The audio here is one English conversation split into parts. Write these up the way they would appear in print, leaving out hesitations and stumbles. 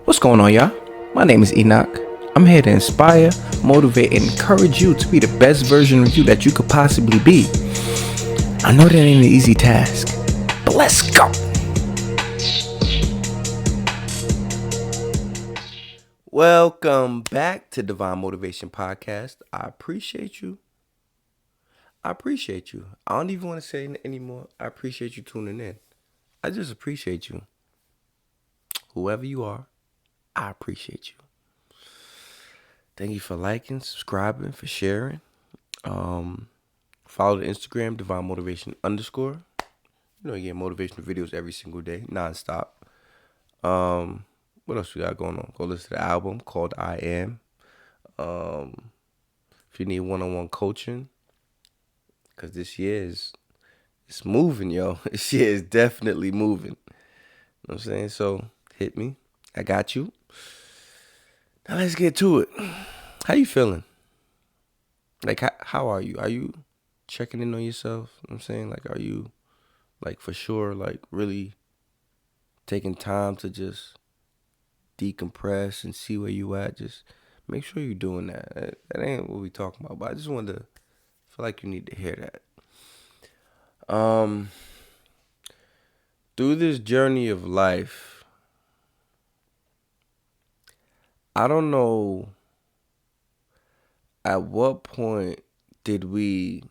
What's going on, y'all? My name is Enoch. I'm here to inspire, motivate, and encourage you to be the best version of you that you could possibly be. I know that ain't an easy task, but let's go. Welcome back to Divine Motivation Podcast. I appreciate you. I don't even want to say it anymore. I appreciate you tuning in. I just appreciate you. Whoever you are, I appreciate you. Thank you for liking, subscribing, for sharing. Follow the Instagram, Divine Motivation _. You get motivational videos every single day, nonstop. What else we got going on? Go listen to the album called I Am. If you need one-on-one coaching, because this year it's moving, yo. This year is definitely moving. You know what I'm saying? So hit me. I got you. Now let's get to it. How you feeling? Like, how are you? Are you checking in on yourself? You know what I'm saying? Like, are you, like, for sure, like, really taking time to just decompress and see where you at? Just make sure you're doing that. That ain't what we talking about, but I just wanted to feel like you need to hear that. Through this journey of life, I don't know at what point did we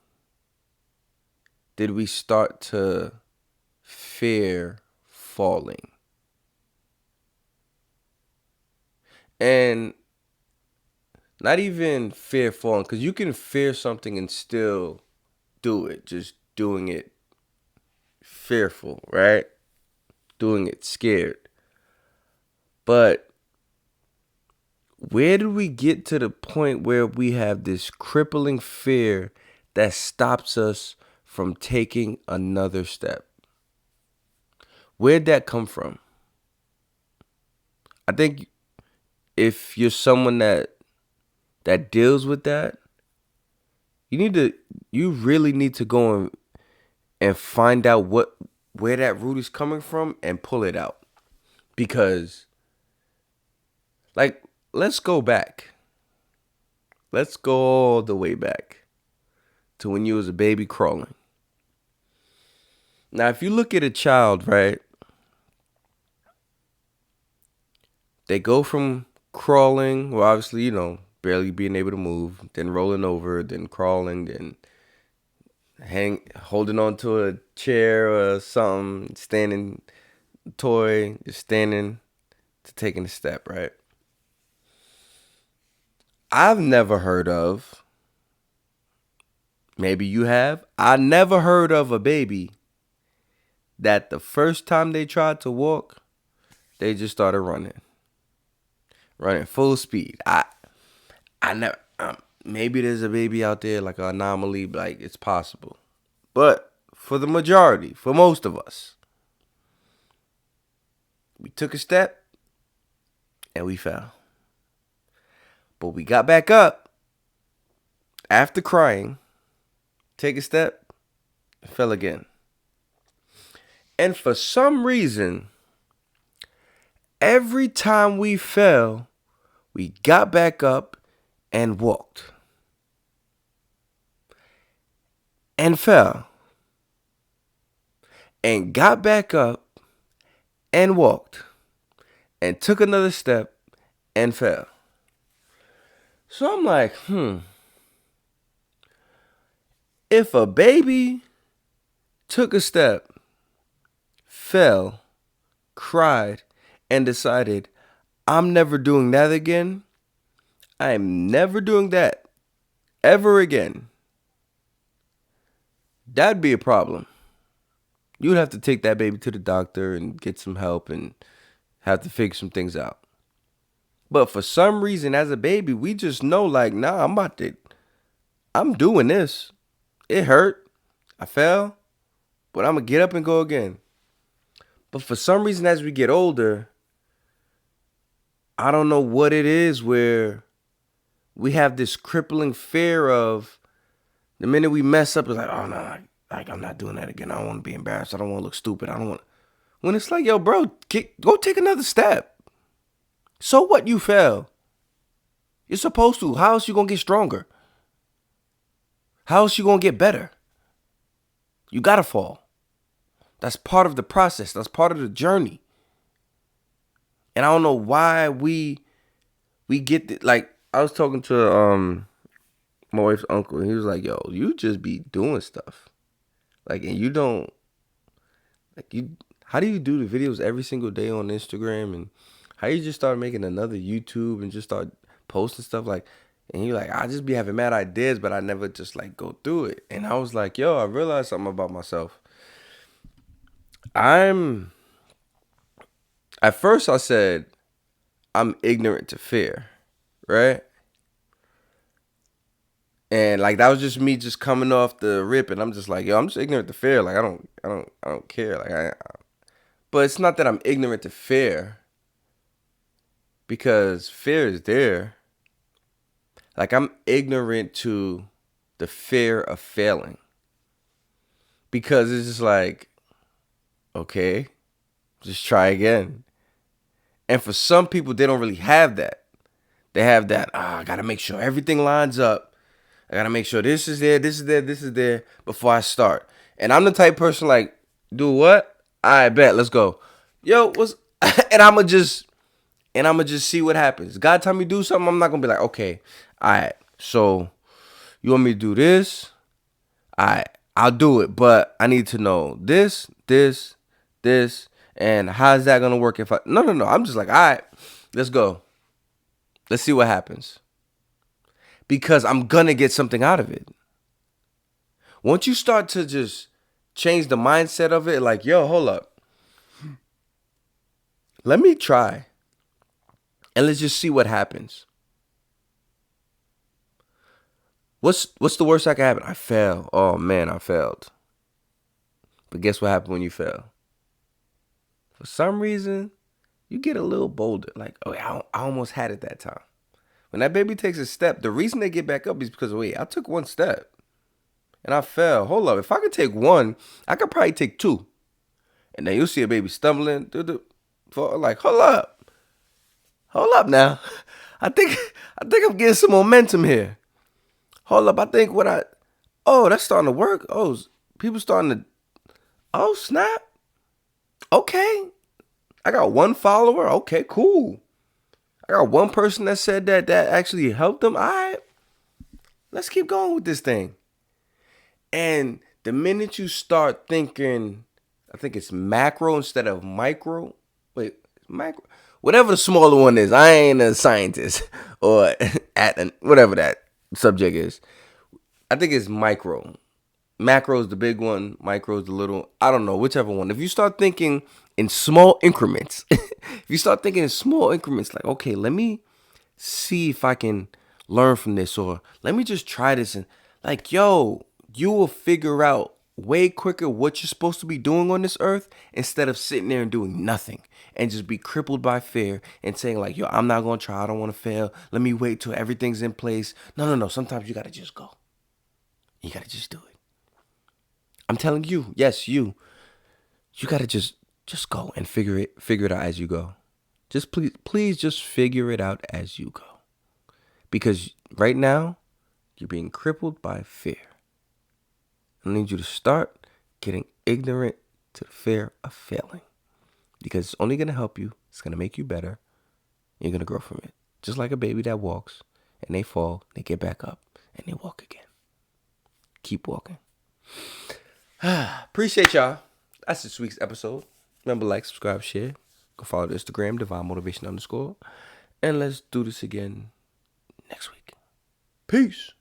start to fear falling. And not even fear falling, because you can fear something and still do it. Just doing it fearful, right? Doing it scared. But where did we get to the point where we have this crippling fear that stops us from taking another step? Where'd that come from? I think if you're someone that deals with that, you really need to go and find out where that root is coming from and pull it out. Because, like, let's go back. Let's go all the way back to when you was a baby crawling. Now, if you look at a child, right, they go from crawling, well, obviously, barely being able to move, then rolling over, then crawling, then holding on to a chair or something, standing toy, just standing to taking a step, right? I've never heard of, maybe you have, I never heard of a baby that the first time they tried to walk, they just started running full speed. I never, maybe there's a baby out there, like an anomaly, like it's possible. But for the majority, for most of us, we took a step and we fell. But we got back up after crying, take a step, and fell again. And for some reason, every time we fell, we got back up and walked. And fell. And got back up and walked. And took another step and fell. So I'm like, if a baby took a step, fell, cried, and decided, I'm never doing that again, I am never doing that ever again, that'd be a problem. You'd have to take that baby to the doctor and get some help and have to figure some things out. But for some reason, as a baby, we just know, like, nah, I'm doing this. It hurt. I fell. But I'm going to get up and go again. But for some reason, as we get older, I don't know what it is where we have this crippling fear of the minute we mess up, it's like, oh, no, like I'm not doing that again. I don't want to be embarrassed. I don't want to look stupid. I don't want. When it's like, yo, bro, go take another step. So what you fail? You're supposed to. How else you gonna get stronger? How else you gonna get better? You gotta fall. That's part of the process. That's part of the journey. And I don't know why we get like I was talking to my wife's uncle, and he was like, "Yo, you just be doing stuff, like, and you don't like you. How do you do the videos every single day on Instagram, and how you just start making another YouTube and just start posting stuff like?" And he like, "I just be having mad ideas, but I never just like go through it." And I was like, "Yo, I realized something about myself. I'm at first I said I'm ignorant to fear, right?" And like that was just me just coming off the rip, and I'm just like, yo, I'm just ignorant to fear. Like I don't care. But it's not that I'm ignorant to fear because fear is there. Like I'm ignorant to the fear of failing because it's just like, okay, just try again. And for some people, they don't really have that. They have that. I gotta make sure everything lines up. I gotta make sure this is there, this is there, this is there before I start. And I'm the type of person like, do what? I bet, let's go. Yo, what's and I'ma just see what happens. God tell me to do something, I'm not gonna be like, okay, all right, so you want me to do this? All right, I'll do it, but I need to know this, and how's that gonna work if I no. I'm just like, all right, let's go. Let's see what happens. Because I'm gonna get something out of it. Once you start to just change the mindset of it, like, yo, hold up. Let me try. And let's just see what happens. What's the worst that can happen? I fail. Oh man, I failed. But guess what happened when you fail? For some reason, you get a little bolder. Like, oh, I almost had it that time. When that baby takes a step, the reason they get back up is because, wait, I took one step and I fell. Hold up. If I could take one, I could probably take two. And then you'll see a baby stumbling through like, hold up. Hold up now. I think I'm getting some momentum here. Hold up. I think that's starting to work. Oh, people starting to, oh, snap. Okay. I got one follower. Okay, cool. I got one person that said that actually helped them. All right, let's keep going with this thing. And the minute you start thinking, I think it's macro instead of micro. Wait, macro? Whatever the smaller one is. I ain't a scientist or whatever that subject is. I think it's micro. Macro is the big one. Micro is the little. I don't know, whichever one. If you start thinking in small increments, like, okay, let me see if I can learn from this, or let me just try this, and like, yo, you will figure out way quicker what you're supposed to be doing on this earth instead of sitting there and doing nothing and just be crippled by fear and saying like, yo, I'm not gonna try, I don't want to fail, let me wait till everything's in place. No, sometimes you gotta just go. You gotta just do it. I'm telling you, yes, you gotta just go and figure it out as you go. Just please just figure it out as you go. Because right now, you're being crippled by fear. I need you to start getting ignorant to the fear of failing. Because it's only gonna help you, it's gonna make you better, you're gonna grow from it. Just like a baby that walks and they fall, they get back up and they walk again. Keep walking. Appreciate y'all. That's this week's episode. Remember, like, subscribe, share. Go follow the Instagram, Divine Motivation _. And let's do this again next week. Peace.